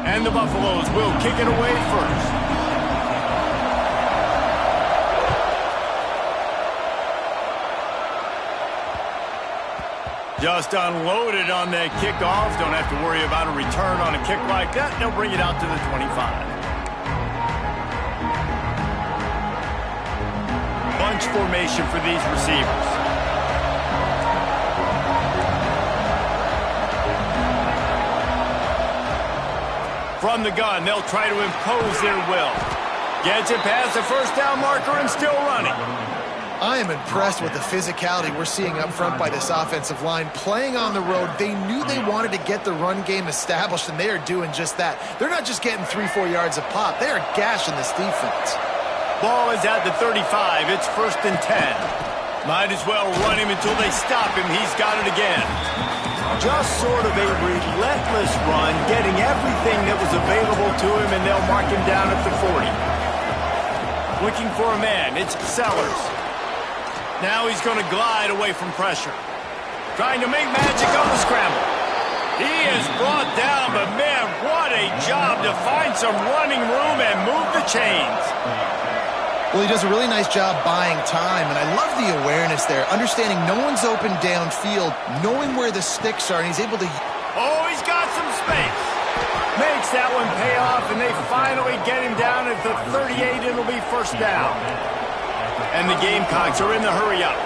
And the Buffaloes will kick it away first. Just unloaded on that kickoff. Don't have to worry about a return on a kick like that. They'll bring it out to the 25. Bunch formation for these receivers. From the gun, they'll try to impose their will. Gets it past the first down marker and still running. I am impressed with the physicality we're seeing up front by this offensive line. Playing on the road, they knew they wanted to get the run game established, and they are doing just that. They're not just getting 3-4 yards a pop. They are gashing this defense. Ball is at the 35. It's 1st and 10. Might as well run him until they stop him. He's got it again. Just sort of a relentless run, getting everything that was available to him, and they'll mark him down at the 40. Looking for a man. It's Sellers. Now he's going to glide away from pressure. Trying to make magic on the scramble. He is brought down, but man, what a job to find some running room and move the chains. Well, he does a really nice job buying time, and I love the awareness there. Understanding no one's open downfield, knowing where the sticks are, and he's able to... Oh, he's got some space. Makes that one pay off, and they finally get him down at the 38. It'll be 1st down. And the Gamecocks are in the hurry-up.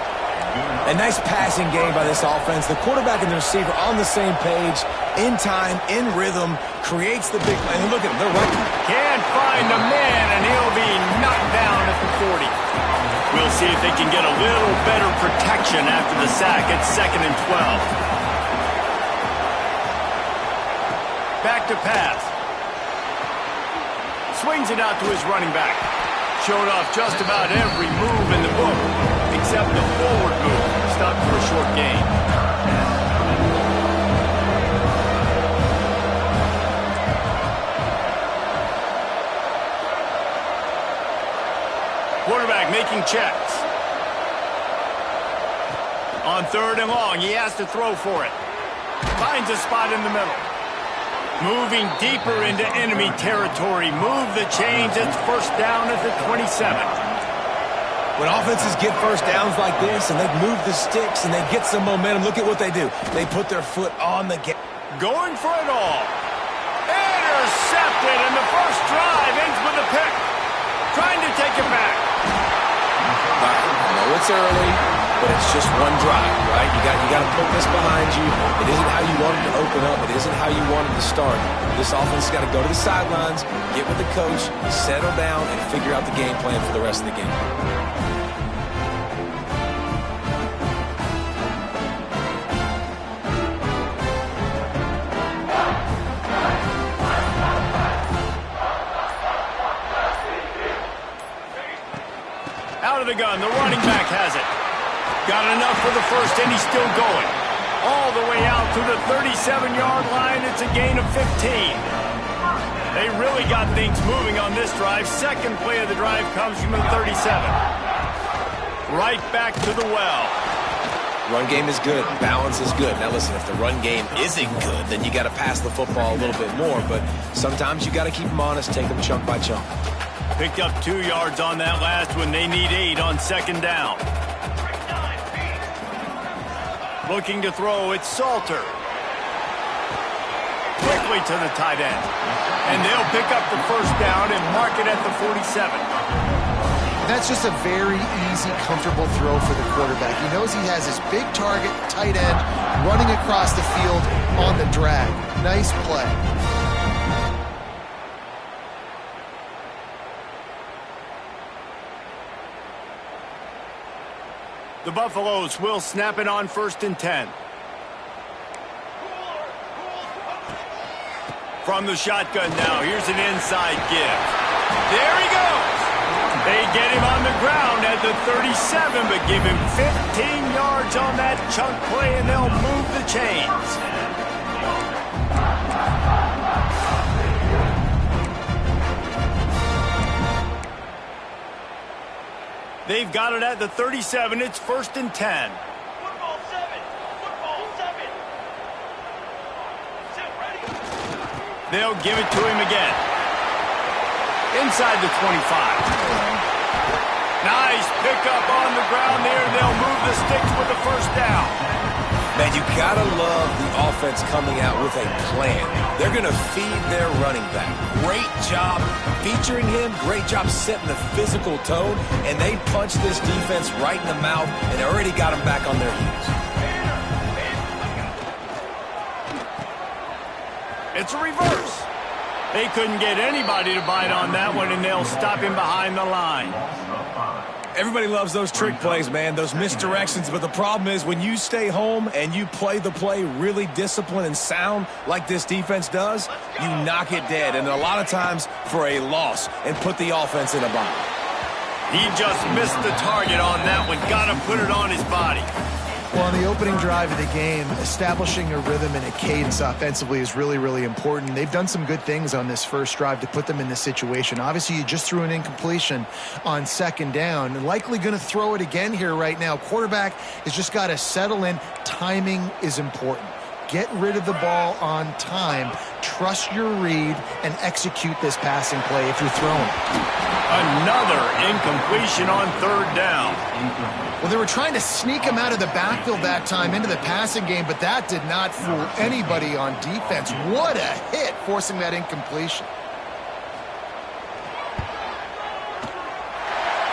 A nice passing game by this offense. The quarterback and the receiver on the same page, in time, in rhythm, creates the big play. And look at him, they're right. Can't find the man, and he'll be knocked down at the 40. We'll see if they can get a little better protection after the sack. It's 2nd and 12. Back to pass. Swings it out to his running back. Showed off just about every move in the book, except the forward move. Stopped for a short gain. Quarterback making checks. On 3rd and long, he has to throw for it. Finds a spot in the middle. Moving deeper into enemy territory. Move the chains. It's 1st down at the 27. When offenses get 1st downs like this and they move the sticks and they get some momentum, look at what they do. They put their foot on the gas. Going for it all. Intercepted, and the first drive ends with a pick. Trying to take it back. I know it's early, but it's just one drive, right? You got to put this behind you. It isn't how you wanted to open up. It isn't how you wanted to start. This offense has got to go to the sidelines, get with the coach, settle down, and figure out the game plan for the rest of the game. Out of the gun, the running back has it. Got enough for the first, and he's still going. All the way out to the 37-yard line. It's a gain of 15. They really got things moving on this drive. Second play of the drive comes from the 37. Right back to the well. Run game is good. Balance is good. Now listen, if the run game isn't good, then you got to pass the football a little bit more. But sometimes you got to keep them honest, take them chunk by chunk. Picked up 2 yards on that last one. They need 8 on 2nd down. Looking to throw, it's Salter. Quickly to the tight end. And they'll pick up the 1st down and mark it at the 47. That's just a very easy, comfortable throw for the quarterback. He knows he has his big target, tight end, running across the field on the drag. Nice play. The Buffaloes will snap it on 1st and 10. From the shotgun now, here's an inside give. There he goes. They get him on the ground at the 37, but give him 15 yards on that chunk play, and they'll move the chains. They've got it at the 37. It's 1st and 10. They'll give it to him again. Inside the 25. Nice pickup on the ground there. They'll move the sticks with the first down. Man, you gotta love the offense coming out with a plan. They're gonna feed their running back. Great job featuring him. Great job setting the physical tone. And they punched this defense right in the mouth and already got them back on their heels. It's a reverse. They couldn't get anybody to bite on that one, and they'll stop him behind the line. Everybody loves those trick plays, man, those misdirections. But the problem is when you stay home and you play the play really disciplined and sound like this defense does, you knock it dead. And a lot of times for a loss and put the offense in a bind. He just missed the target on that one. Got to put it on his body. Well, on the opening drive of the game, establishing a rhythm and a cadence offensively is really, really important. They've done some good things on this first drive to put them in this situation. Obviously, you just threw an incompletion on second down. And likely going to throw it again here right now. Quarterback has just got to settle in. Timing is important. Get rid of the ball on time. Trust your read and execute this passing play if you're throwing. Another incompletion on third down. Well, they were trying to sneak him out of the backfield that time into the passing game, but that did not fool anybody on defense. What a hit, forcing that incompletion.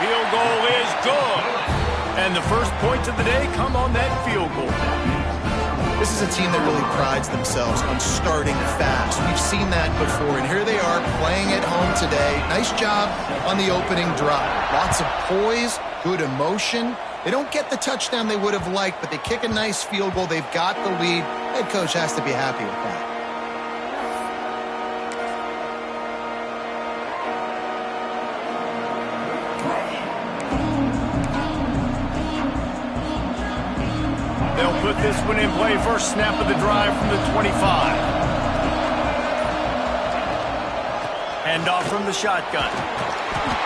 Field goal is good. And the first points of the day come on that field goal. This is a team that really prides themselves on starting fast. We've seen that before, and here they are playing at home today. Nice job on the opening drive. Lots of poise, good emotion. They don't get the touchdown they would have liked, but they kick a nice field goal. They've got the lead. Head coach has to be happy with that. They'll put this one in play. First snap of the drive from the 25. Handoff from the shotgun.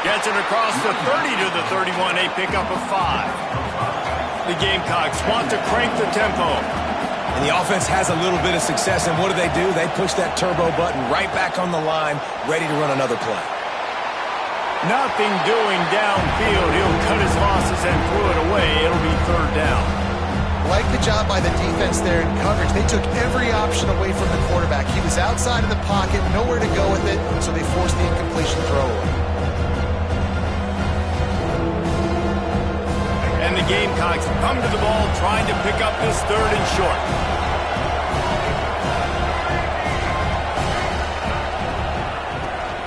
Gets it across the 30 to the 31. A pickup of 5. The Gamecocks want to crank the tempo. And the offense has a little bit of success, and what do? They push that turbo button right back on the line, ready to run another play. Nothing doing downfield. He'll cut his losses and throw it away. It'll be third down. Like the job by the defense there in coverage. They took every option away from the quarterback. He was outside of the pocket, nowhere to go with it, so they forced the incompletion throw away. And the Gamecocks come to the ball trying to pick up this third and short.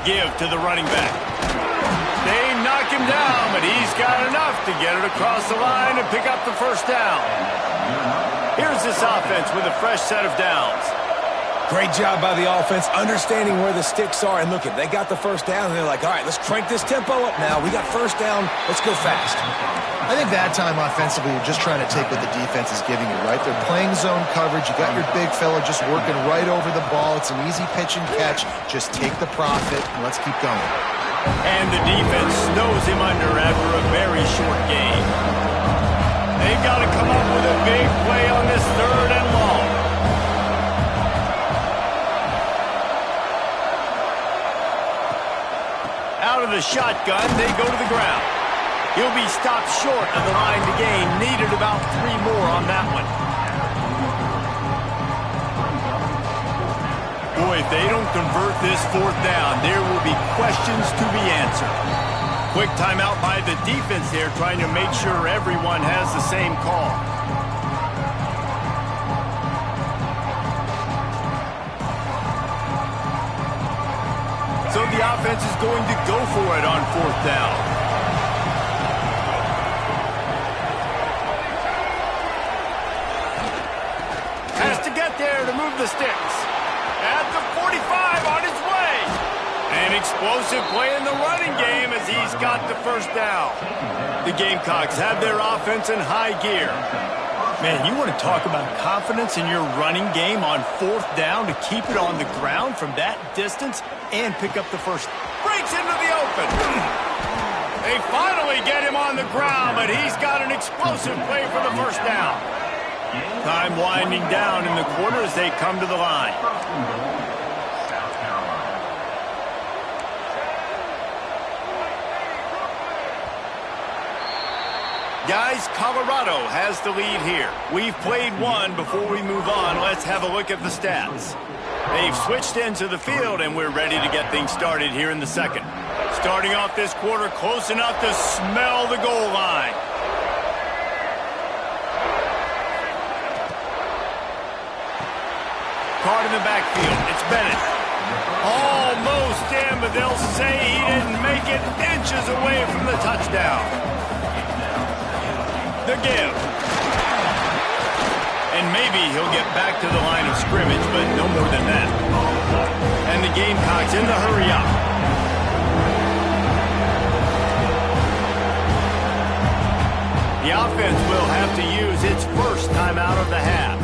Give to the running back. They knock him down, but he's got enough to get it across the line and pick up the first down. Here's this offense with a fresh set of downs. Great job by the offense, understanding where the sticks are. And look, they got the first down, and they're like, all right, let's crank this tempo up now. We got first down. Let's go fast. I think that time offensively, you're just trying to take what the defense is giving you, right? They're playing zone coverage. You got your big fella just working right over the ball. It's an easy pitch and catch. Just take the profit, and let's keep going. And the defense snows him under after a very short game. They've got to come up with a big play on this third and long. Out of the shotgun, they go to the ground. He'll be stopped short of the line to gain. Needed about 3 more on that one. Boy, if they don't convert this fourth down, there will be questions to be answered. Quick timeout by the defense there, trying to make sure everyone has the same call. So the offense is going to go for it on fourth down. Has to get there to move the sticks. At the 45 on his way. An explosive play in the running game as he's got the first down. The Gamecocks have their offense in high gear. Man, you want to talk about confidence in your running game on fourth down to keep it on the ground from that distance and pick up the first. Breaks into the open. They finally get him on the ground, but he's got an explosive play for the first down. Time winding down in the quarter as they come to the line. Guys, Colorado has the lead here. We've played one. Before we move on, let's have a look at the stats. They've switched into the field, and we're ready to get things started here in the second. Starting off this quarter close enough to smell the goal line. Card in the backfield. It's Bennett. Almost in, but they'll say he didn't make it, inches away from the touchdown. The give. And maybe he'll get back to the line of scrimmage, but no more than that. And the Gamecocks in the hurry up. The offense will have to use its first timeout of the half.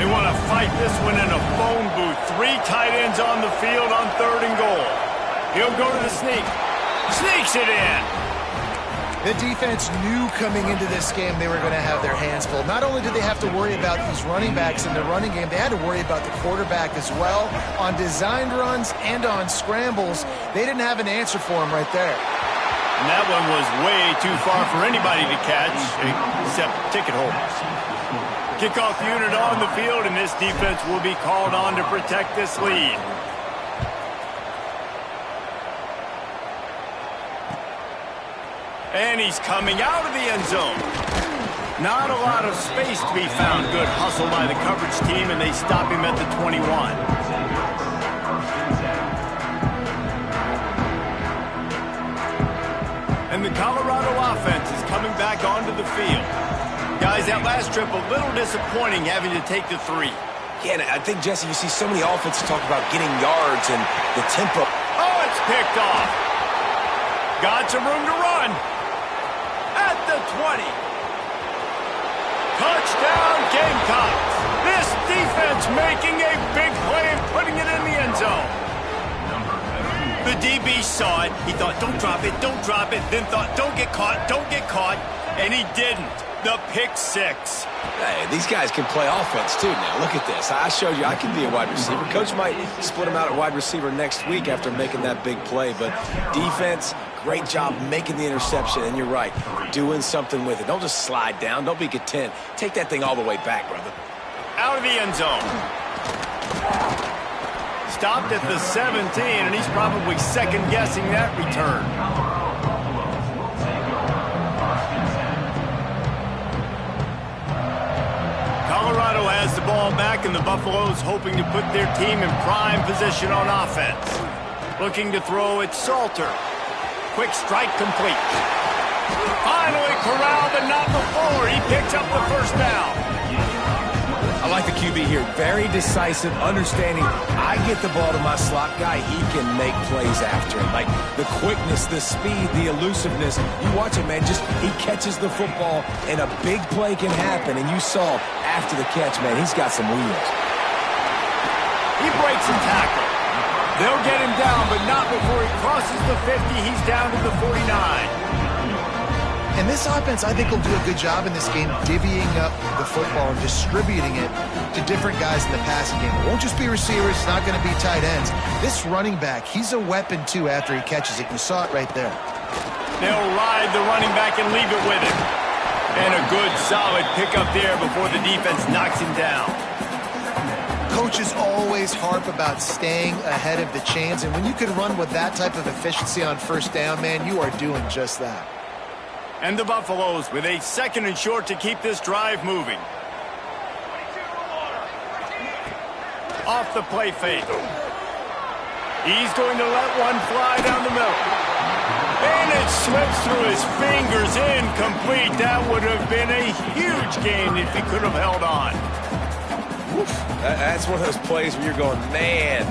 They want to fight this one in a phone booth. 3 tight ends on the field on 3rd and goal. He'll go to the sneak. Sneaks it in. The defense knew coming into this game they were going to have their hands full. Not only did they have to worry about these running backs in the running game, they had to worry about the quarterback as well. On designed runs and on scrambles, they didn't have an answer for him right there. And that one was way too far for anybody to catch, except ticket holders. Kickoff unit on the field, and this defense will be called on to protect this lead. And he's coming out of the end zone. Not a lot of space to be found. Good hustle by the coverage team, and they stop him at the 21. And the Colorado offense is coming back onto the field. Guys, that last trip, a little disappointing having to take the 3. Yeah, and I think, Jesse, you see so many offenses talk about getting yards and the tempo. Oh, it's picked off. Got some room to run. At the 20. Touchdown, Gamecocks. This defense making a big play and putting it in the end zone. The DB saw it. He thought, don't drop it, don't drop it. Then thought, don't get caught, don't get caught. And he didn't. The pick 6. Hey, these guys can play offense, too. Now, look at this. I showed you I can be a wide receiver. Coach might split him out at wide receiver next week after making that big play. But defense, great job making the interception. And you're right, doing something with it. Don't just slide down. Don't be content. Take that thing all the way back, brother. Out of the end zone. Stopped at the 17, and he's probably second-guessing that return. Colorado has the ball back, and the Buffaloes hoping to put their team in prime position on offense. Looking to throw it, Salter. Quick strike complete. Finally corralled, but not before. He picks up the first down. I like the QB here. Very decisive, understanding. I get the ball to my slot guy, he can make plays after him. Like the quickness, the speed, the elusiveness. You watch it, man. Just he catches the football, and a big play can happen. And you saw after the catch, man, he's got some wheels. He breaks a tackle. They'll get him down, but not before he crosses the 50. He's down to the 49. And this offense, I think, will do a good job in this game divvying up the football and distributing it to different guys in the passing game. It won't just be receivers. It's not going to be tight ends. This running back, he's a weapon, too, after he catches it. You saw it right there. They'll ride the running back and leave it with him. And a good, solid pickup there before the defense knocks him down. Coaches always harp about staying ahead of the chains, and when you can run with that type of efficiency on first down, man, you are doing just that. And the Buffaloes with a second and short to keep this drive moving. Off the play fake. He's going to let one fly down the middle. And it slips through his fingers, incomplete. That would have been a huge gain if he could have held on. That's one of those plays where you're going, man,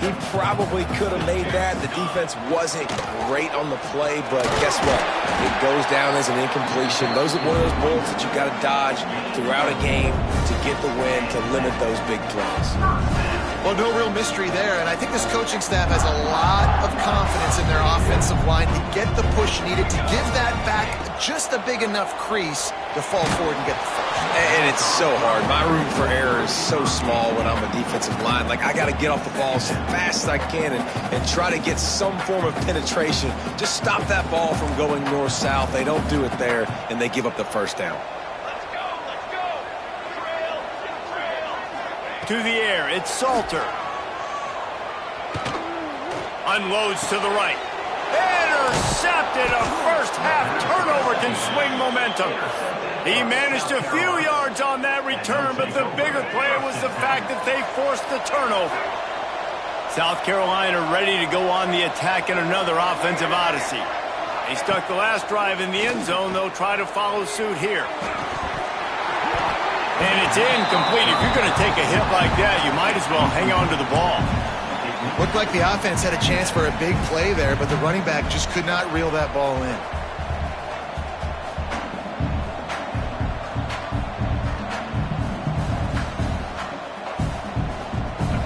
he probably could have made that. The defense wasn't great on the play, but guess what? It goes down as an incompletion. Those are one of those bullets that you got to dodge throughout a game to get the win, to limit those big plays. Well, no real mystery there, and I think this coaching staff has a lot of confidence in their offensive line to get the push needed to give that back just a big enough crease to fall forward and get the first. And it's so hard. My room for error is so small when I'm a defensive line. Like, I got to get off the ball as fast as I can and try to get some form of penetration. Just stop that ball from going north-south. They don't do it there, and they give up the first down. To the air, it's Salter. Unloads to the right. Intercepted. A first-half turnover can swing momentum. He managed a few yards on that return, but the bigger play was the fact that they forced the turnover. South Carolina ready to go on the attack in another offensive odyssey. They stuck the last drive in the end zone. They'll try to follow suit here. And it's incomplete. If you're going to take a hit like that, you might as well hang on to the ball. Looked like the offense had a chance for a big play there, but the running back just could not reel that ball in.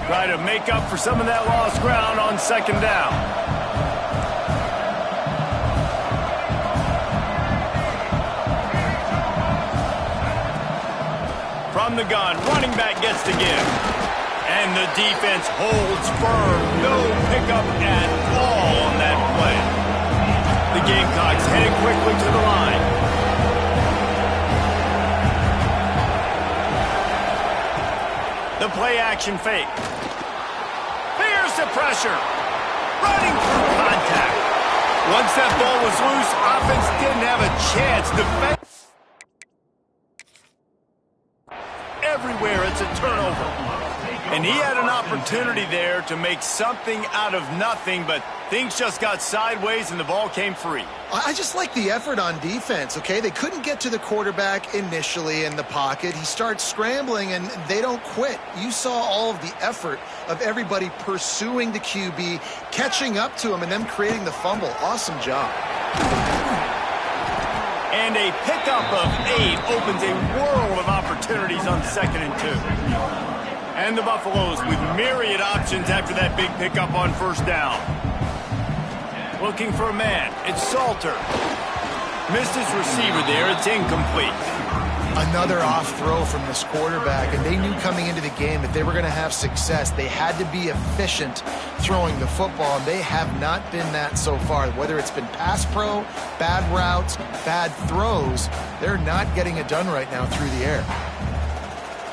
Try to make up for some of that lost ground on second down. From the gun, running back gets the give. And the defense holds firm. No pickup at all on that play. The Gamecocks heading quickly to the line. The play action fake. Here's the pressure. Running through contact. Once that ball was loose, offense didn't have a chance. Defense. Everywhere it's a turnover. And he had an opportunity there to make something out of nothing, but things just got sideways and the ball came free. I just like the effort on defense, okay? They couldn't get to the quarterback initially in the pocket. He starts scrambling, and they don't quit. You saw all of the effort of everybody pursuing the QB, catching up to him, and them creating the fumble. Awesome job. And a pickup of 8 opens a world of opportunities on 2nd and 2. And the Buffaloes with myriad options after that big pickup on first down. Looking for a man. It's Salter. Missed his receiver there. It's incomplete. Another off throw from this quarterback, and they knew coming into the game that they were going to have success. They had to be efficient throwing the football, and they have not been that so far. Whether it's been pass pro, bad routes, bad throws, they're not getting it done right now through the air.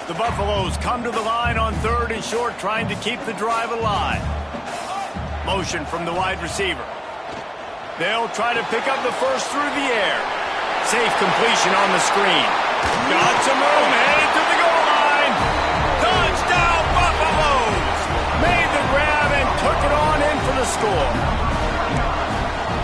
The Buffaloes come to the line on 3rd and short, trying to keep the drive alive. Motion from the wide receiver. They'll try to pick up the first through the air. Safe completion on the screen. Got some room, headed to the goal line. Touchdown, Buffaloes! Made the grab and took it on in for the score.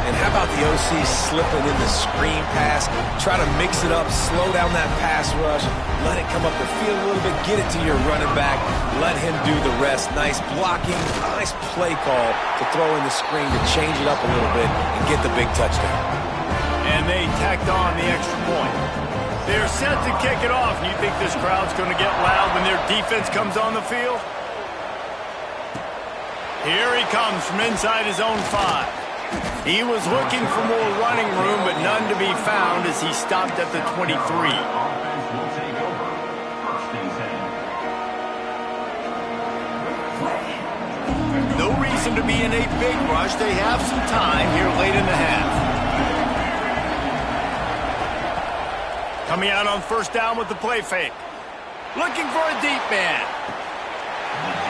And how about the OC slipping in the screen pass? Try to mix it up, slow down that pass rush, let it come up the field a little bit, get it to your running back, let him do the rest. Nice blocking, nice play call to throw in the screen to change it up a little bit and get the big touchdown. And they tacked on the extra point. They're set to kick it off. And you think this crowd's going to get loud when their defense comes on the field? Here he comes from inside his own 5. He was looking for more running room, but none to be found as he stopped at the 23. No reason to be in a big rush. They have some time here late in the half. Coming out on first down with the play fake. Looking for a deep man.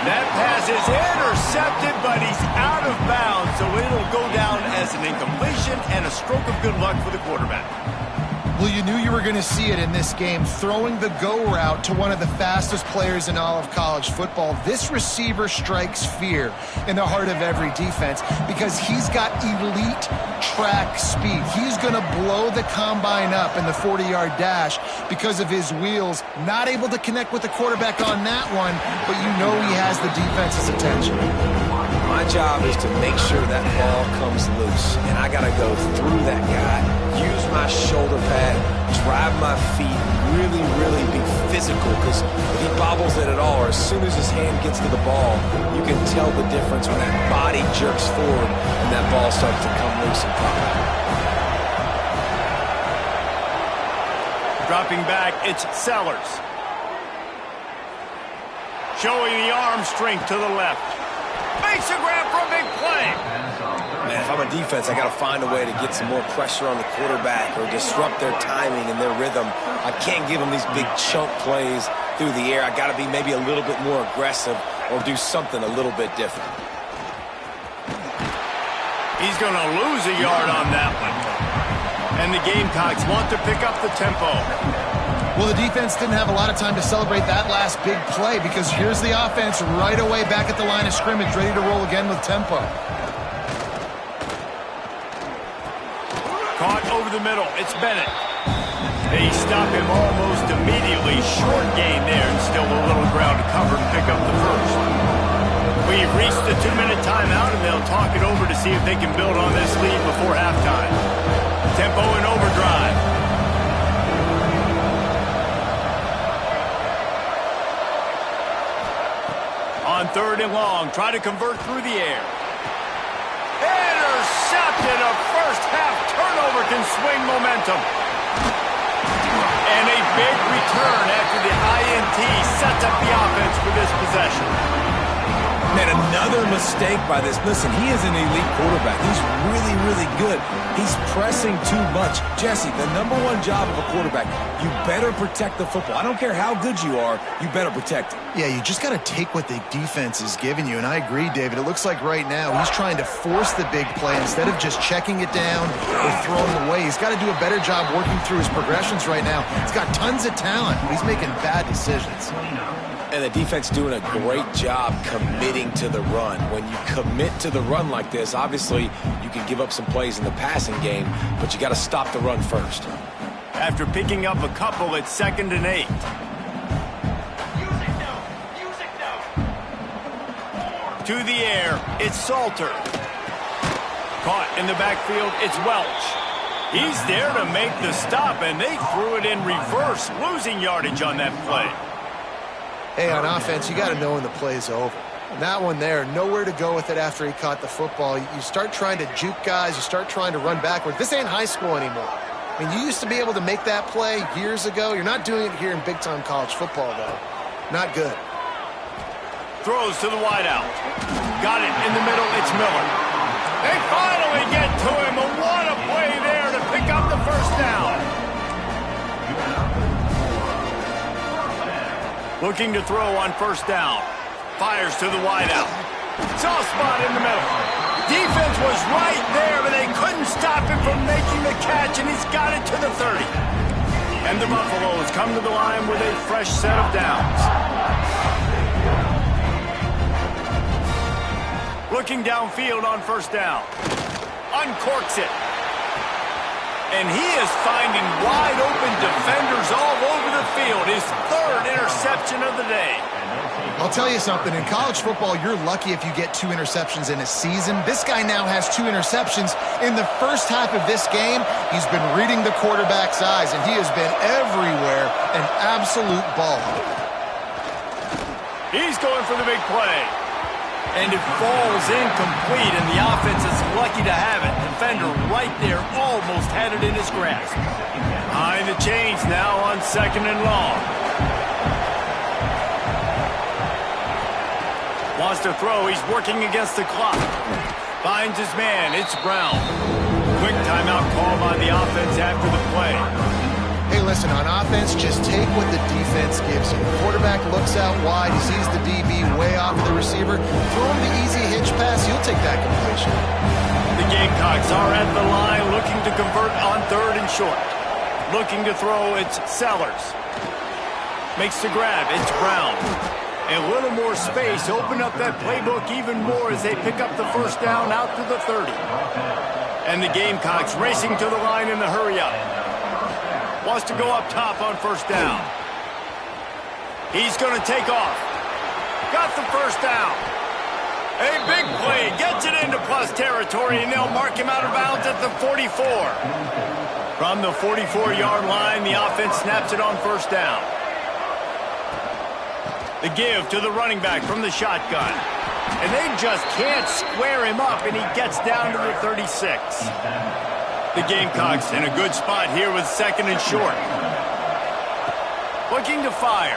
That pass is intercepted, but he's out of bounds, so it'll go down as an incompletion and a stroke of good luck for the quarterback. Well, you knew you were going to see it in this game, throwing the go route to one of the fastest players in all of college football. This receiver strikes fear in the heart of every defense because he's got elite track speed. He's going to blow the combine up in the 40-yard dash because of his wheels. Not able to connect with the quarterback on that one, but you know he has the defense's attention. My job is to make sure that ball comes loose. And I got to go through that guy, use my shoulder pad, drive my feet, really, really be physical. Because if he bobbles it at all, or as soon as his hand gets to the ball, you can tell the difference when that body jerks forward and that ball starts to come loose and pop out. Dropping back, it's Sellers. Showing the arm strength to the left. Makes a grab for a big play. Man, if I'm a defense, I got to find a way to get some more pressure on the quarterback or disrupt their timing and their rhythm. I can't give them these big chunk plays through the air. I got to be maybe a little bit more aggressive or do something a little bit different. He's going to lose a yard on that one. And the Gamecocks want to pick up the tempo. Well, the defense didn't have a lot of time to celebrate that last big play because here's the offense right away back at the line of scrimmage, ready to roll again with tempo. Caught over the middle. It's Bennett. They stop him almost immediately. Short gain there and still a little ground to cover and pick up the first. We've reached the 2-minute timeout, and they'll talk it over to see if they can build on this lead before halftime. Tempo in overdrive. On 3rd and long, try to convert through the air. Intercepted. A first-half turnover can swing momentum. And a big return after the INT sets up the offense for this possession. Man, another mistake by this. Listen, he is an elite quarterback. He's really, really good. He's pressing too much. Jesse, the #1 job of a quarterback, you better protect the football. I don't care how good you are, you better protect it. Yeah, you just got to take what the defense is giving you, and I agree, David. It looks like right now he's trying to force the big play instead of just checking it down or throwing it away. He's got to do a better job working through his progressions right now. He's got tons of talent, but he's making bad decisions. And the defense doing a great job committing to the run. When you commit to the run like this, obviously you can give up some plays in the passing game, but you got to stop the run first. After picking up a couple, it's 2nd and 8. To the air, it's Salter. Caught in the backfield, it's Welch. He's there to make the stop, and they threw it in reverse, losing yardage on that play. Hey, on offense, you got to know when the play's over. And that one there, nowhere to go with it after he caught the football. You start trying to juke guys. You start trying to run backward. This ain't high school anymore. I mean, you used to be able to make that play years ago. You're not doing it here in big-time college football, though. Not good. Throws to the wideout. Got it in the middle. It's Miller. They finally get to him. And what a play there to pick up the first down. Looking to throw on 1st down. Fires to the wideout. Soft spot in the middle. Defense was right there, but they couldn't stop him from making the catch, and he's got it to the 30. And the Buffaloes come to the line with a fresh set of downs. Looking downfield on 1st down. Uncorks it. And he is finding wide-open defenders all over the field. His 3rd interception of the day. I'll tell you something. In college football, you're lucky if you get 2 interceptions in a season. This guy now has 2 interceptions. In the first half of this game, he's been reading the quarterback's eyes, and he has been everywhere, an absolute ball. He's going for the big play. And it falls incomplete, and the offense is lucky to have it. Defender right there almost had it in his grasp. Behind the chains now on 2nd and long. Wants to throw. He's working against the clock. Finds his man. It's Brown. Quick timeout call by the offense after the play. Hey, listen, on offense, just take what the defense gives you. The quarterback looks out wide. He sees the DB way off of the receiver. Throw him the easy hitch pass. He'll take that completion. The Gamecocks are at the line looking to convert on 3rd and short. Looking to throw, it's Sellers. Makes the grab, it's Brown. A little more space, open up that playbook even more as they pick up the 1st down out to the 30. And the Gamecocks racing to the line in the hurry-up. Wants to go up top on 1st down. He's going to take off. Got the 1st down. A big play. Gets Lost territory, and they'll mark him out of bounds at the 44. From the 44-yard line, the offense snaps it on first down. The give to the running back from the shotgun. And they just can't square him up, and he gets down to the 36. The Gamecocks in a good spot here with second and short. Looking to fire.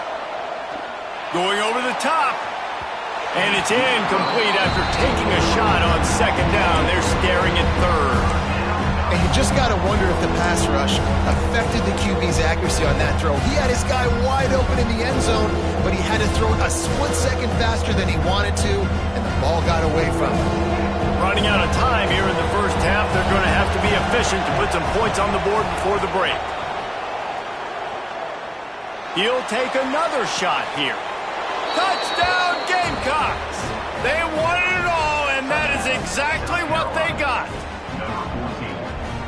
Going over the top. And it's incomplete after taking a shot on second down. They're staring at third. And you just got to wonder if the pass rush affected the QB's accuracy on that throw. He had his guy wide open in the end zone, but he had to throw it a split second faster than he wanted to, and the ball got away from him. Running out of time here in the first half, they're going to have to be efficient to put some points on the board before the break. He'll take another shot here. Touchdown, Gamecocks! They wanted it all, and that is exactly what they got.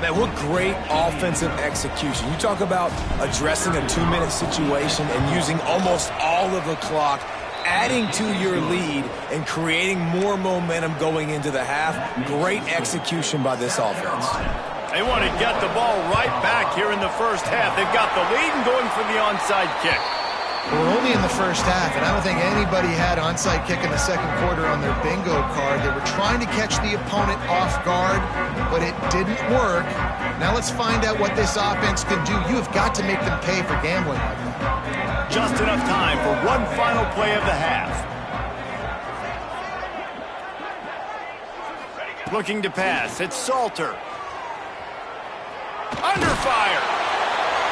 Man, what great offensive execution. You talk about addressing a 2-minute situation and using almost all of the clock, adding to your lead and creating more momentum going into the half. Great execution by this offense. They want to get the ball right back here in the first half. They've got the lead and going for the onside kick. We're only in the first half, and I don't think anybody had onside kick in the second quarter on their bingo card. They were trying to catch the opponent off guard, but it didn't work. Now let's find out what this offense can do. You have got to make them pay for gambling like that. Just enough time for one final play of the half. Looking to pass. It's Salter. Under fire.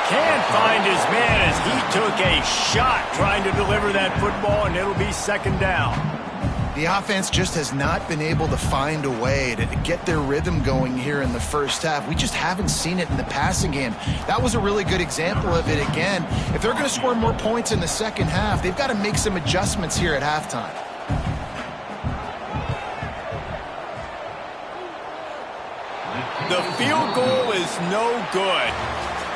Can't find his man as he took a shot trying to deliver that football, and it'll be second down. The offense just has not been able to find a way to get their rhythm going here in the first half. We just haven't seen it in the passing game. That was a really good example of it again. If they're going to score more points in the second half, they've got to make some adjustments here at halftime. The field goal is no good.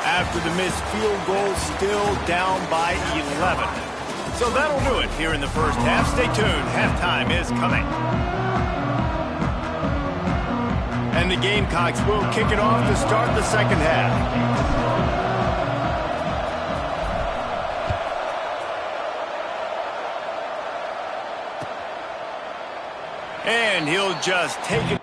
After the missed field goal, still down by 11. So that'll do it here in the first half. Stay tuned. Halftime is coming. And the Gamecocks will kick it off to start the second half. And he'll just take it.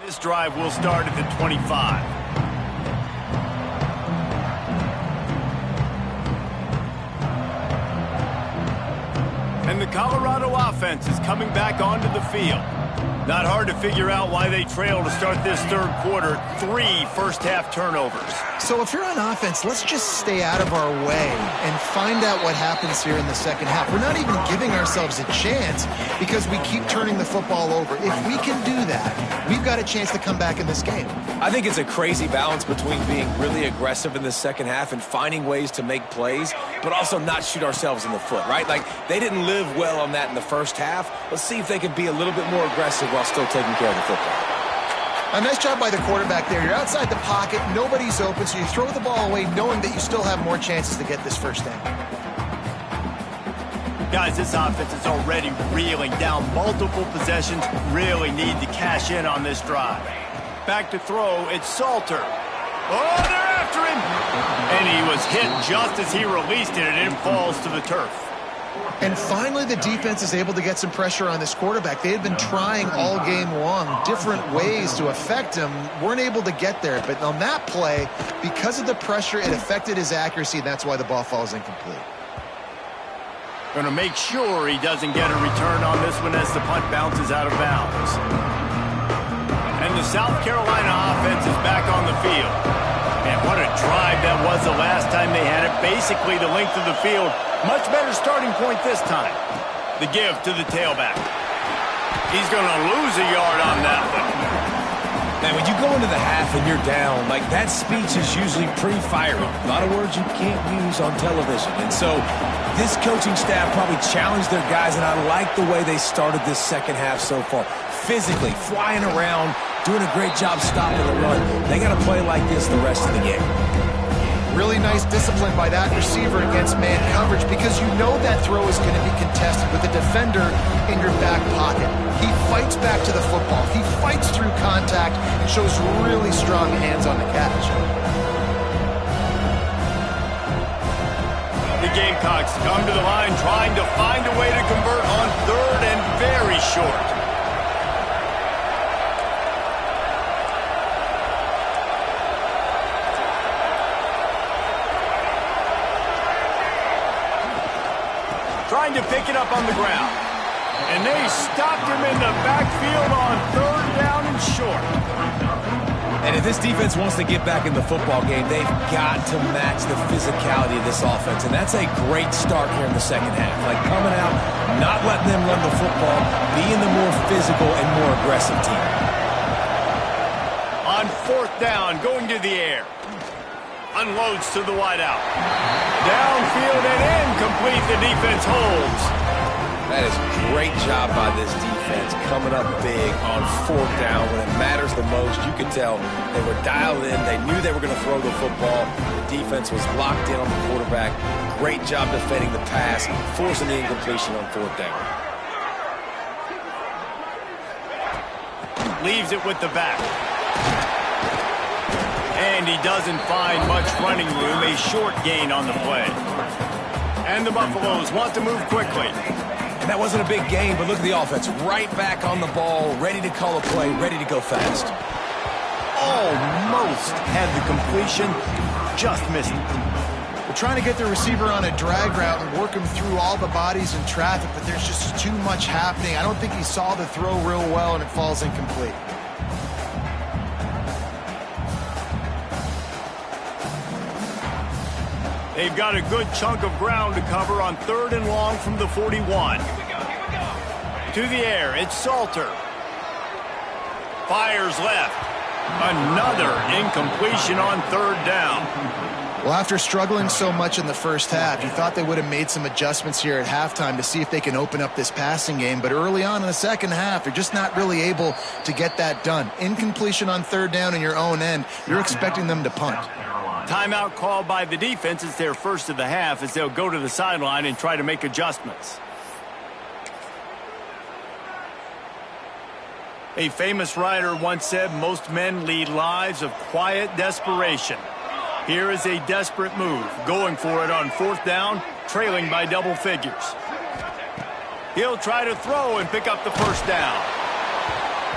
This drive will start at the 25. And the Colorado offense is coming back onto the field. Not hard to figure out why they trail to start this third quarter. 3 first-half turnovers. So if you're on offense, let's just stay out of our way and find out what happens here in the second half. We're not even giving ourselves a chance because we keep turning the football over. If we can do that, we've got a chance to come back in this game. I think it's a crazy balance between being really aggressive in the second half and finding ways to make plays, but also not shoot ourselves in the foot, right? Like, they didn't live well on that in the first half. Let's see if they can be a little bit more aggressive while still taking care of the football. A nice job by the quarterback there. You're outside the pocket, nobody's open, so you throw the ball away knowing that you still have more chances to get this first down. Guys, this offense is already reeling down multiple possessions. Really need to cash in on this drive. Back to throw, it's Salter. Oh, they're after him! And he was hit just as he released it, and it falls to the turf. And finally, the defense is able to get some pressure on this quarterback. They had been trying all game long different ways to affect him, weren't able to get there. But on that play, because of the pressure, it affected his accuracy, and that's why the ball falls incomplete. Going to make sure he doesn't get a return on this one as the punt bounces out of bounds. And the South Carolina offense is back on the field. And what a drive that was the last time they had it. Basically the length of the field. Much better starting point this time. The give to the tailback. He's going to lose a yard on that one. Man, when you go into the half and you're down, like, that speech is usually pretty fiery. A lot of words you can't use on television. And so this coaching staff probably challenged their guys, and I like the way they started this second half so far. Physically, flying around, doing a great job stopping the run. They got to play like this the rest of the game. Really nice discipline by that receiver against man coverage because you know that throw is going to be contested with a defender in your back pocket. He fights back to the football. He fights through contact and shows really strong hands on the catch. The Gamecocks come to the line trying to find a way to convert on third and very short. Trying to pick it up on the ground. And they stopped him in the backfield on third down and short. And if this defense wants to get back in the football game, they've got to match the physicality of this offense. And that's a great start here in the second half. Like, coming out, not letting them run the football, being the more physical and more aggressive team. On fourth down, going to the air. Unloads to the wideout. Downfield and incomplete. The defense holds. That is a great job by this defense, coming up big on fourth down when it matters the most. You could tell they were dialed in. They knew they were going to throw the football. The defense was locked in on the quarterback. Great job defending the pass, forcing the incompletion on fourth down. Leaves it with the back. And he doesn't find much running room. A short gain on the play. And the Buffaloes want to move quickly. And that wasn't a big gain, but look at the offense. Right back on the ball, ready to call a play, ready to go fast. Almost had the completion, just missed it. We're trying to get the receiver on a drag route and work him through all the bodies in traffic, but there's just too much happening. I don't think he saw the throw real well, and it falls incomplete. They've got a good chunk of ground to cover on third and long from the 41. To the air, it's Salter. Fires left. Another incompletion on third down. Well, after struggling so much in the first half, you thought they would have made some adjustments here at halftime to see if they can open up this passing game. But early on in the second half, they're just not really able to get that done. Incompletion on third down in your own end, you're expecting them to punt. Timeout called by the defense. It's their first of the half as they'll go to the sideline and try to make adjustments. A famous writer once said, most men lead lives of quiet desperation. Here is a desperate move, going for it on fourth down, trailing by double figures. He'll try to throw and pick up the first down.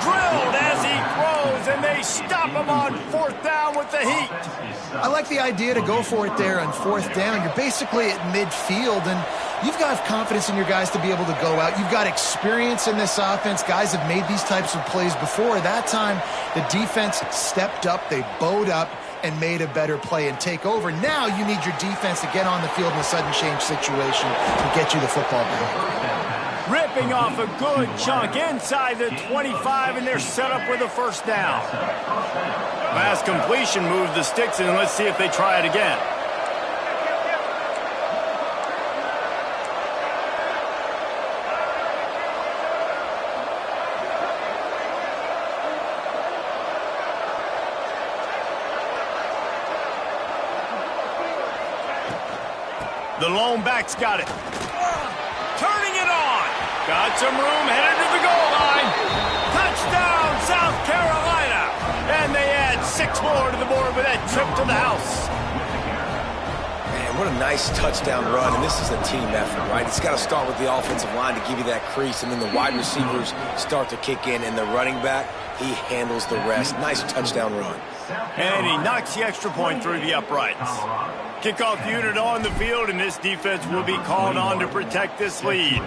drilled as he throws, and they stop him on 4th down with the heat. I like the idea to go for it there on 4th down. You're basically at midfield, and you've got confidence in your guys to be able to go out. You've got experience in this offense. Guys have made these types of plays before. That time, the defense stepped up. They bowed up and made a better play and take over. Now you need your defense to get on the field in a sudden change situation and get you the football back. Ripping off a good chunk inside the 25, and they're set up with a 1st down. Pass completion moves the sticks, and let's see if they try it again. The lone back's got it. Turning it on. Got some room, headed to the goal line. Touchdown, South Carolina. And they add 6 more to the board with that trip to the house. Man, what a nice touchdown run, and this is a team effort, right? It's got to start with the offensive line to give you that crease, and then the wide receivers start to kick in, and the running back, he handles the rest. Nice touchdown run. And he knocks the extra point through the uprights. Kickoff unit on the field, and this defense will be called on to protect this lead.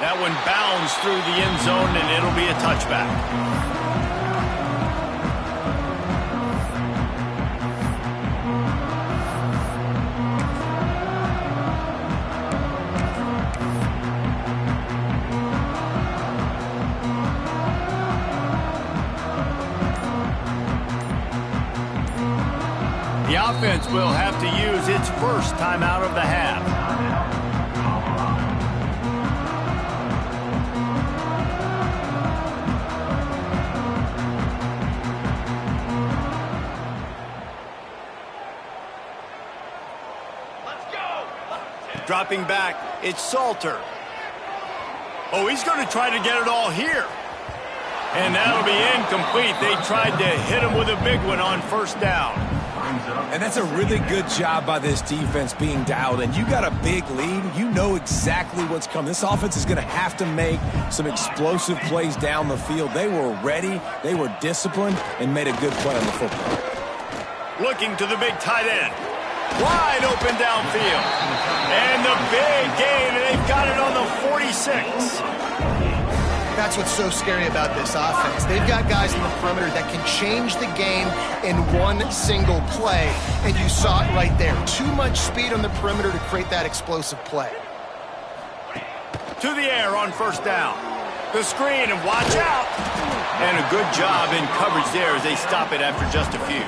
That one bounds through the end zone, and it'll be a touchback. The offense will have to use its first timeout of the half. Let's go. Dropping back, it's Salter. Oh, he's going to try to get it all here. And that'll be incomplete. They tried to hit him with a big one on 1st down. And that's a really good job by this defense being dialed in. You got a big lead. You know exactly what's coming. This offense is going to have to make some explosive plays down the field. They were ready, they were disciplined, and made a good play on the football. Looking to the big tight end. Wide open downfield. And the big gain, and they've got it on the 46. That's what's so scary about this offense. They've got guys in the perimeter that can change the game in one single play, and you saw it right there. Too much speed on the perimeter to create that explosive play. To the air on 1st down. The screen, and watch out. And a good job in coverage there as they stop it after just a few.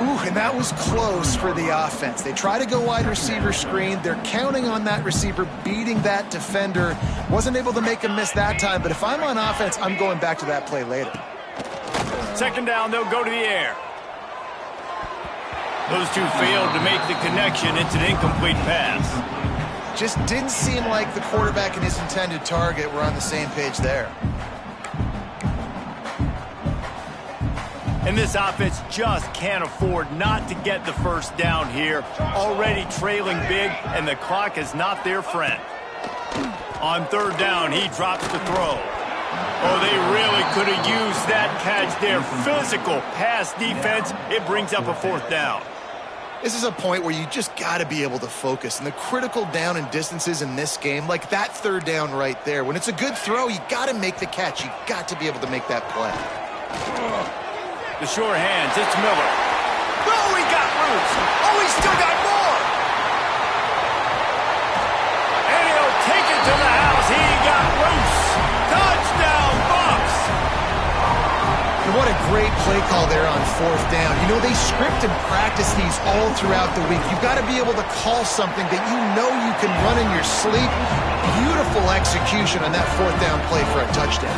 Ooh, and that was close for the offense. They try to go wide receiver screen. They're counting on that receiver beating that defender. Wasn't able to make him miss that time, but if I'm on offense, I'm going back to that play later. 2nd down, they'll go to the air. Those two failed to make the connection. It's an incomplete pass. Just didn't seem like the quarterback and his intended target were on the same page there. And this offense just can't afford not to get the 1st down here. Already trailing big, and the clock is not their friend. On 3rd down, he drops the throw. Oh, they really could have used that catch there. Physical pass defense. It brings up a 4th down. This is a point where you just got to be able to focus. And the critical down and distances in this game, like that 3rd down right there, when it's a good throw, you got to make the catch. You got to be able to make that play. The sure hands, it's Miller. Oh, he got loose. Oh, he's still got more. And he'll take it to the house. He got loose. Touchdown, Bucks. And what a great play call there on 4th down. You know, they script and practice these all throughout the week. You've got to be able to call something that you know you can run in your sleep. Beautiful execution on that 4th down play for a touchdown.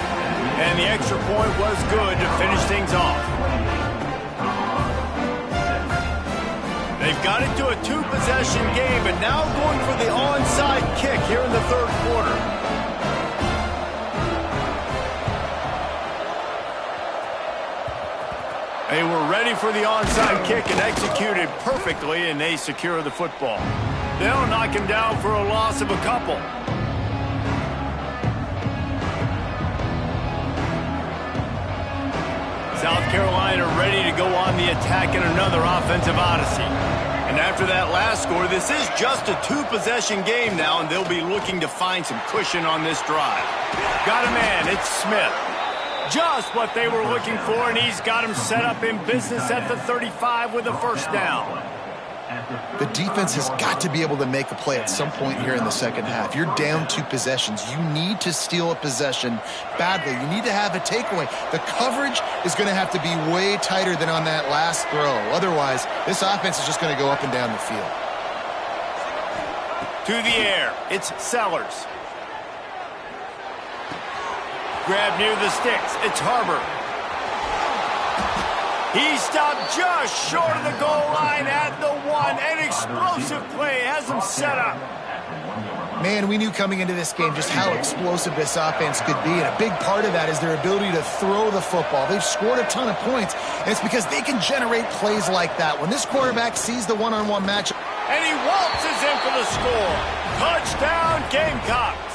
And the extra point was good to finish things off. They've got it to a 2-possession game, and now going for the onside kick here in the 3rd quarter. They were ready for the onside kick and executed perfectly, and they secure the football. They'll knock him down for a loss of a couple. South Carolina ready to go on the attack in another offensive odyssey. And after that last score, this is just a 2-possession game now, and they'll be looking to find some cushion on this drive. Got a man, it's Smith. Just what they were looking for, and he's got him set up in business at the 35 with a first down. The defense has got to be able to make a play at some point here in the second half. You're down 2 possessions. You need to steal a possession badly. You need to have a takeaway. The coverage is going to have to be way tighter than on that last throw. Otherwise, this offense is just going to go up and down the field. To the air, it's Sellers. Grab near the sticks, it's Harbor. He stopped just short of the goal line at the 1. An explosive play has him set up. Man, we knew coming into this game just how explosive this offense could be, and a big part of that is their ability to throw the football. They've scored a ton of points, and it's because they can generate plays like that. When this quarterback sees the one-on-one matchup, and he waltzes in for the score. Touchdown, Gamecocks.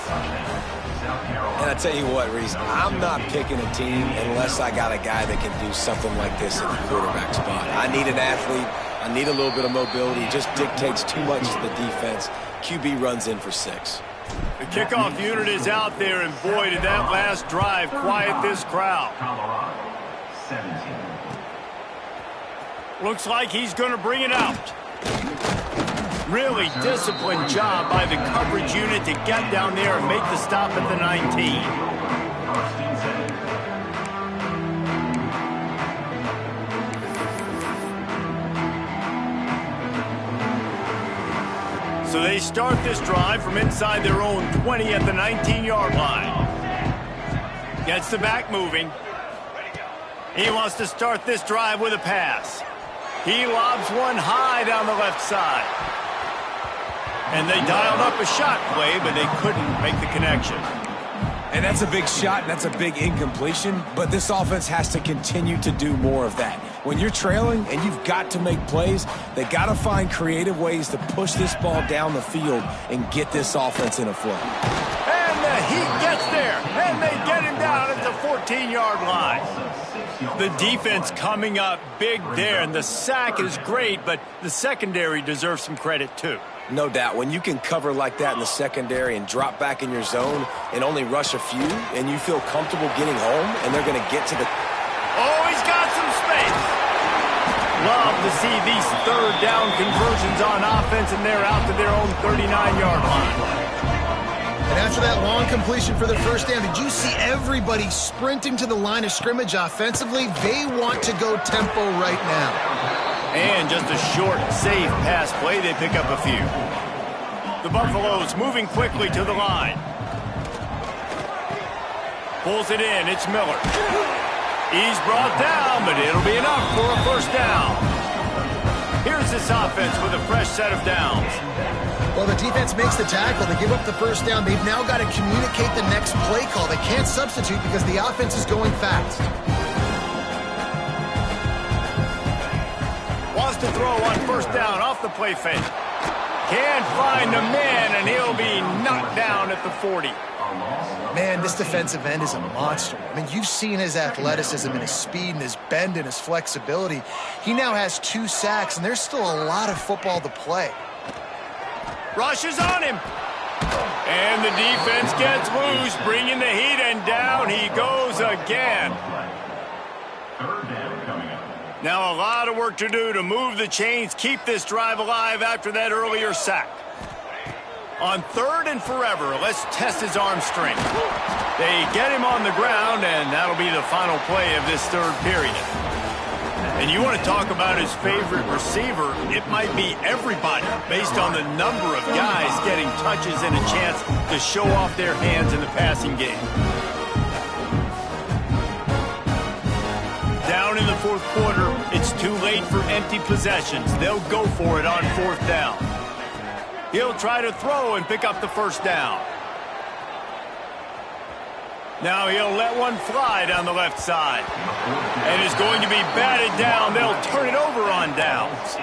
And I tell you what, Reese, I'm not picking a team unless I got a guy that can do something like this at the quarterback spot. I need an athlete. I need a little bit of mobility. It just dictates too much to the defense. QB runs in for 6. The kickoff unit is out there, and boy, did that last drive quiet this crowd. Looks like he's going to bring it out. Really disciplined job by the coverage unit to get down there and make the stop at the 19. So they start this drive from inside their own 20 at the 19-yard line. Gets the back moving. He wants to start this drive with a pass. He lobs one high down the left side. And they dialed up a shot play, but they couldn't make the connection. And that's a big shot, and that's a big incompletion, but this offense has to continue to do more of that. When you're trailing and you've got to make plays, they got to find creative ways to push this ball down the field and get this offense in a flow. And the Heat gets there, and they get him down at the 14-yard line. The defense coming up big there, and the sack is great, but the secondary deserves some credit too. No doubt. When you can cover like that in the secondary and drop back in your zone and only rush a few, and you feel comfortable getting home, and they're going to get to the... Oh, he's got some space. Love to see these third down conversions on offense, and they're out to their own 39-yard line. and after that long completion for the first down, did you see everybody sprinting to the line of scrimmage offensively? They want to go tempo right now. And just a short, safe pass play, they pick up a few. The Buffaloes moving quickly to the line. Pulls it in, it's Miller. He's brought down, but it'll be enough for a first down. Here's this offense with a fresh set of downs. Well, the defense makes the tackle. They give up the first down. They've now got to communicate the next play call. They can't substitute because the offense is going fast. Wants to throw on first down off the play fake. Can't find the man, and he'll be knocked down at the 40. Man, this defensive end is a monster. I mean, you've seen his athleticism and his speed and his bend and his flexibility. He now has 2 sacks, and there's still a lot of football to play. Rushes on him. And the defense gets loose, bringing the heat, and down he goes again. Now a lot of work to do to move the chains, keep this drive alive after that earlier sack. On 3rd and forever, let's test his arm strength. They get him on the ground, and that'll be the final play of this 3rd period. And you want to talk about his favorite receiver, it might be everybody based on the number of guys getting touches and a chance to show off their hands in the passing game. Down in the 4th quarter, it's too late for empty possessions. They'll go for it on 4th down. He'll try to throw and pick up the first down. Now he'll let one fly down the left side. And is going to be batted down. They'll turn it over on downs.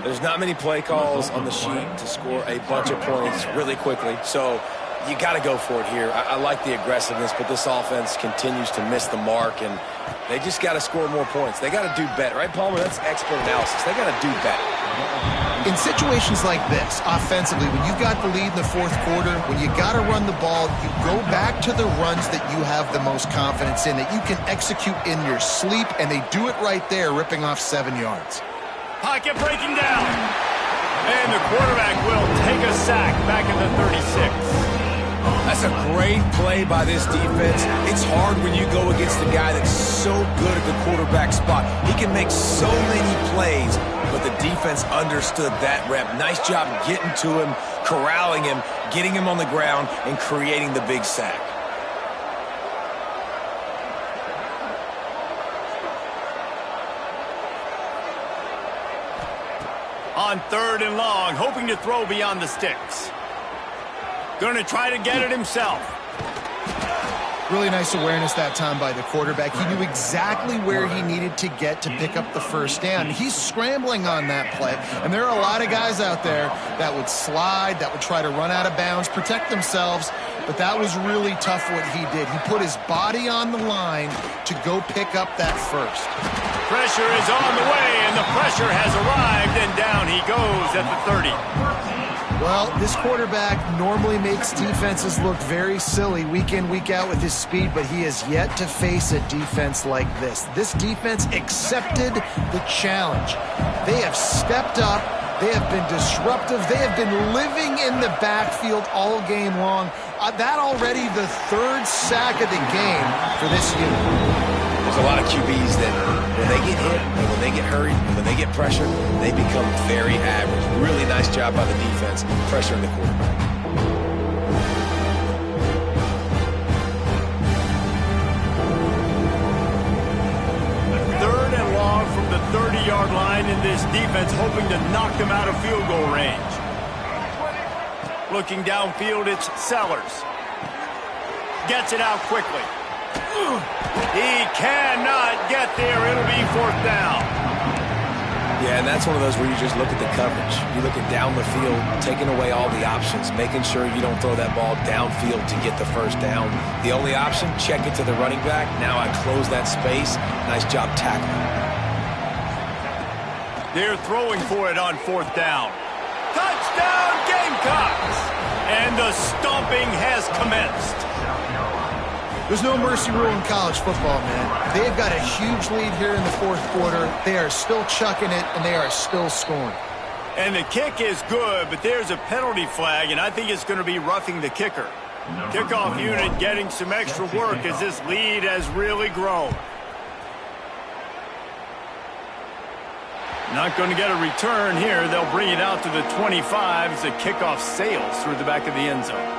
There's not many play calls on the sheet to score a bunch of points really quickly. So You got to go for it here. I like the aggressiveness, but this offense continues to miss the mark, and they just got to score more points. They got to do better, right, Palmer? That's expert analysis. They got to do better. In situations like this, offensively, when you've got the lead in the fourth quarter, when you got to run the ball, you go back to the runs that you have the most confidence in, that you can execute in your sleep, and they do it right there, ripping off 7 yards. Pocket breaking down. And the quarterback will take a sack back at the 36. That's a great play by this defense. It's hard when you go against a guy that's so good at the quarterback spot. He can make so many plays, but the defense understood that rep. Nice job getting to him, corralling him, getting him on the ground, and creating the big sack. On 3rd and long, hoping to throw beyond the sticks. Going to try to get it himself. Really nice awareness that time by the quarterback. He knew exactly where he needed to get to pick up the first down. He's scrambling on that play, and there are a lot of guys out there that would slide, that would try to run out of bounds, protect themselves, but that was really tough what he did. He put his body on the line to go pick up that first. Pressure is on the way, and the pressure has arrived, and down he goes at the 30. Well, this quarterback normally makes defenses look very silly week in, week out with his speed, but he has yet to face a defense like this. This defense accepted the challenge. They have stepped up. They have been disruptive. They have been living in the backfield all game long. That already the 3rd sack of the game for this unit. There's a lot of QBs that when they get hit and when they get hurried and when they get pressured, they become very average. Really nice job by the defense pressuring the quarterback. 3rd and long from the 30-yard line, in this defense hoping to knock them out of field goal range. Looking downfield, it's Sellers. Gets it out quickly. He cannot get there. It'll be 4th down. Yeah, and that's one of those where you just look at the coverage. You look at down the field, taking away all the options, making sure you don't throw that ball downfield to get the first down. The only option, check it to the running back. Now I close that space. Nice job tackling. They're throwing for it on 4th down. Touchdown, Gamecocks! And the stomping has commenced. There's no mercy rule in college football, man. They've got a huge lead here in the fourth quarter. They are still chucking it, and they are still scoring. And the kick is good, but there's a penalty flag, and I think it's going to be roughing the kicker. Kickoff unit getting some extra work as this lead has really grown. Not going to get a return here. They'll bring it out to the 25 as the kickoff sails through the back of the end zone.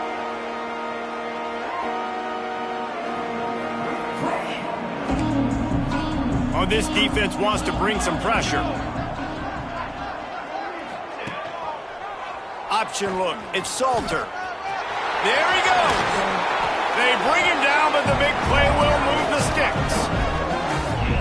Oh, this defense wants to bring some pressure. Option look. It's Salter. There he goes. They bring him down, but the big play will move the sticks.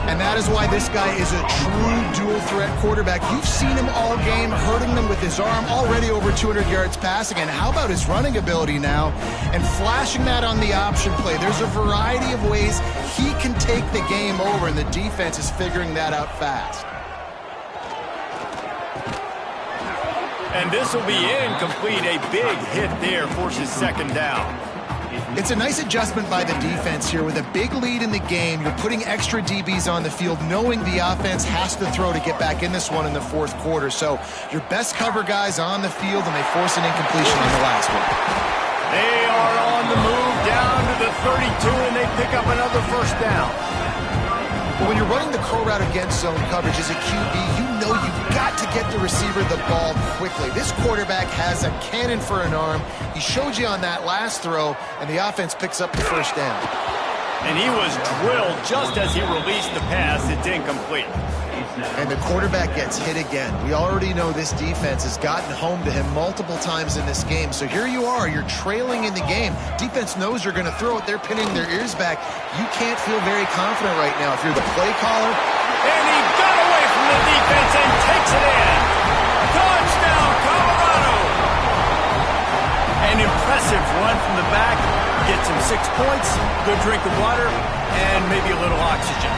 And that is why this guy is a true dual-threat quarterback. You've seen him all game, hurting them with his arm, already over 200 yards passing. And how about his running ability now? And flashing that on the option play. There's a variety of ways he can take the game over, and the defense is figuring that out fast. And this will be incomplete. A big hit there forces 2nd down. It's a nice adjustment by the defense here. With a big lead in the game, you're putting extra DBs on the field, knowing the offense has to throw to get back in this one in the fourth quarter. So your best cover guys on the field, and they force an incompletion on the last one. They are on the move down to the 32, and they pick up another 1st down. But when you're running the curl route against zone coverage as a QB, you know you've got to get the receiver the ball quickly. This quarterback has a cannon for an arm. He showed you on that last throw, and the offense picks up the 1st down. And he was drilled just as he released the pass. It's incomplete. And the quarterback gets hit again. We already know this defense has gotten home to him multiple times in this game. So here you are, you're trailing in the game. Defense knows you're going to throw it. They're pinning their ears back. You can't feel very confident right now if you're the play caller. And he got away from the defense and takes it in. Touchdown, Colorado! An impressive run from the back. Gets him 6 points, good drink of water, and maybe a little oxygen.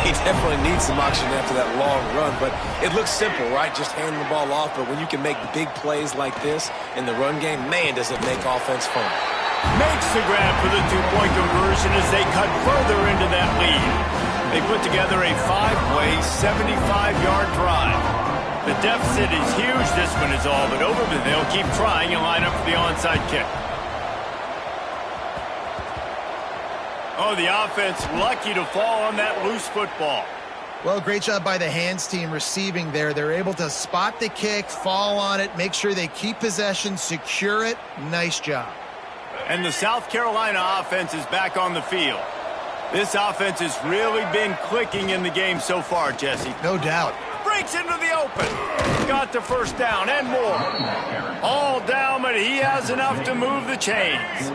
He definitely needs some oxygen after that long run, but it looks simple, right? Just handing the ball off, but when you can make big plays like this in the run game, man, does it make offense fun. Makes the grab for the 2-point conversion as they cut further into that lead. They put together a 5-play, 75-yard drive. The deficit is huge. This one is all but over, but they'll keep trying and line up for the onside kick. Oh, the offense lucky to fall on that loose football. Well, great job by the hands team receiving there. They're able to spot the kick, fall on it, make sure they keep possession, secure it. Nice job. And the South Carolina offense is back on the field. This offense has really been clicking in the game so far, Jesse. No doubt. Breaks into the open. Got the first down and more. All down, but he has enough to move the chains.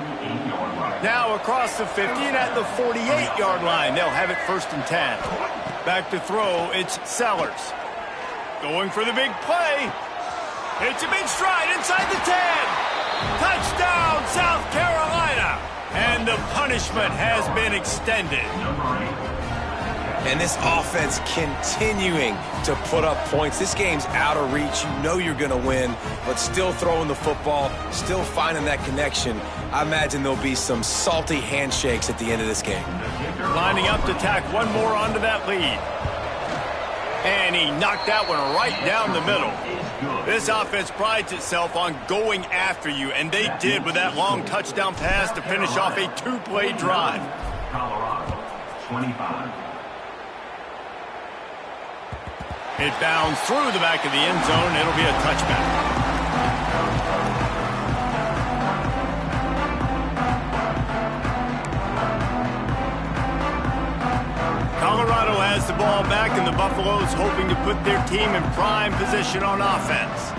Now across the 50 and at the 48-yard line. They'll have it 1st and 10. Back to throw, it's Sellers. Going for the big play. It's a big stride inside the 10. Touchdown, South Carolina. And the punishment has been extended. And this offense continuing to put up points. This game's out of reach. You know you're going to win, but still throwing the football, still finding that connection. I imagine there'll be some salty handshakes at the end of this game. Lining up to tack one more onto that lead. And he knocked that one right down the middle. This offense prides itself on going after you, and they did with that long touchdown pass to finish off a 2-play drive. Colorado, 25. It bounds through the back of the end zone. It'll be a touchback. Colorado has the ball back, and the Buffaloes hoping to put their team in prime position on offense.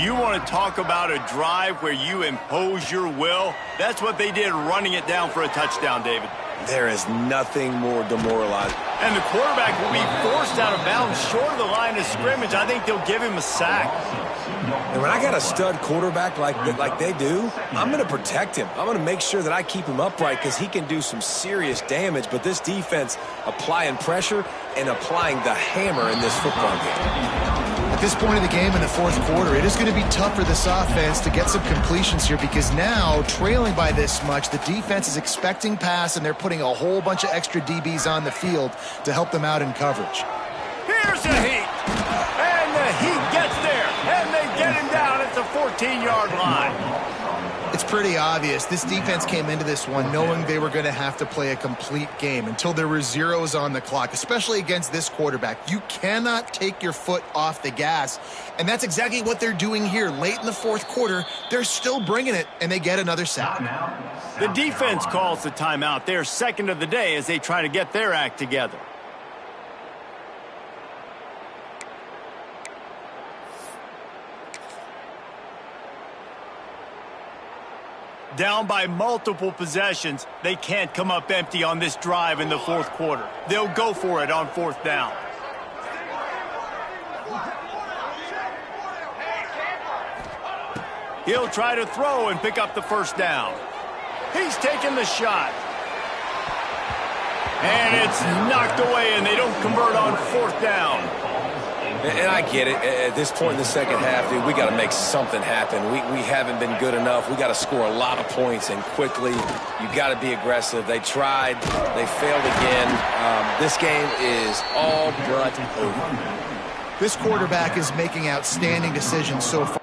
You want to talk about a drive where you impose your will? That's what they did, running it down for a touchdown, David. There is nothing more demoralizing. And the quarterback will be forced out of bounds short of the line of scrimmage. I think they'll give him a sack. And when I got a stud quarterback like they do, I'm going to protect him. I'm going to make sure that I keep him upright because he can do some serious damage. But this defense applying pressure and applying the hammer in this football game. At this point of the game in the 4th quarter, it is going to be tough for this offense to get some completions here because now, trailing by this much, the defense is expecting pass and they're putting a whole bunch of extra DBs on the field to help them out in coverage. Here's the heat. And the heat gets there. And they get him down at the 14-yard line. It's pretty obvious. This defense came into this one knowing they were going to have to play a complete game until there were zeros on the clock, especially against this quarterback. You cannot take your foot off the gas, and that's exactly what they're doing here. Late in the 4th quarter, they're still bringing it, and they get another sack. The defense calls the timeout. They're second of the day as they try to get their act together. Down by multiple possessions, they can't come up empty on this drive in the 4th quarter. They'll go for it on 4th down. He'll try to throw and pick up the 1st down. He's taking the shot. And it's knocked away, and they don't convert on 4th down. And I get it. At this point in the 2nd half, dude, we got to make something happen. We haven't been good enough. We got to score a lot of points and quickly. You got to be aggressive. They tried. They failed again. This game is all but over. This quarterback is making outstanding decisions so far.